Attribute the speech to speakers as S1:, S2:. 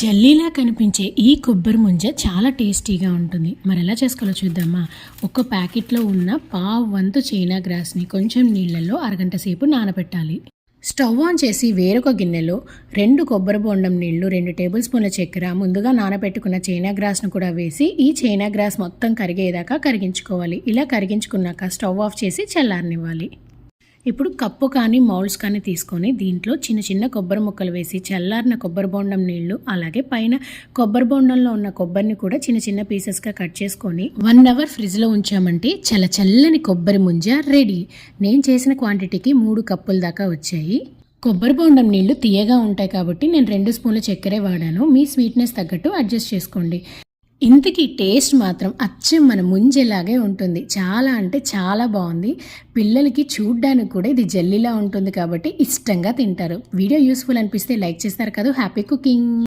S1: జల్లీలా కనిపించే ఈ కొబ్బరి ముంజ చాలా టేస్టీగా ఉంటుంది. మరి ఎలా చేసుకోవాలో చూద్దామా? ఒక ప్యాకెట్లో ఉన్న పావు వంతు చైనా గ్రాస్ని కొంచెం నీళ్ళల్లో అరగంట సేపు నానబెట్టాలి. స్టవ్ ఆన్ చేసి వేరొక గిన్నెలో 2 కొబ్బరి బొండం నీళ్లు, 2 టేబుల్ స్పూన్ల చక్కెర, ముందుగా నానబెట్టుకున్న చైనా గ్రాస్ను కూడా వేసి ఈ చైనా గ్రాస్ మొత్తం కరిగేదాకా కరిగించుకోవాలి. ఇలా కరిగించుకున్నాక స్టవ్ ఆఫ్ చేసి చల్లారనివ్వాలి. ఇప్పుడు కప్పు కానీ మౌల్డ్స్ కానీ తీసుకొని దీంట్లో చిన్న చిన్న కొబ్బరి ముక్కలు వేసి చల్లారిన కొబ్బరి బొండం నీళ్లు, అలాగే పైన కొబ్బరి బొండంలో ఉన్న కొబ్బరిని కూడా చిన్న చిన్న పీసెస్గా కట్ చేసుకొని 1 అవర్ ఫ్రిడ్జ్లో ఉంచామంటే చల్లని కొబ్బరి ముంజ రెడీ. నేను చేసిన క్వాంటిటీకి 3 కప్పుల దాకా వచ్చాయి. కొబ్బరి బొండం నీళ్లు తీయగా ఉంటాయి కాబట్టి నేను 2 స్పూన్ల చక్కెరే వాడాను. మీ స్వీట్నెస్ తగ్గట్టు అడ్జస్ట్ చేసుకోండి. ఇంతకీ టేస్ట్ మాత్రం అచ్చం మన ముంజేలాగే ఉంటుంది. చాలా అంటే చాలా బాగుంది. పిల్లలకి చూడ్డానికి కూడా ఇది జల్లీలా ఉంటుంది కాబట్టి ఇష్టంగా తింటారు. వీడియో యూస్ఫుల్ అనిపిస్తే లైక్ చేస్తారు కదా. Happy cooking.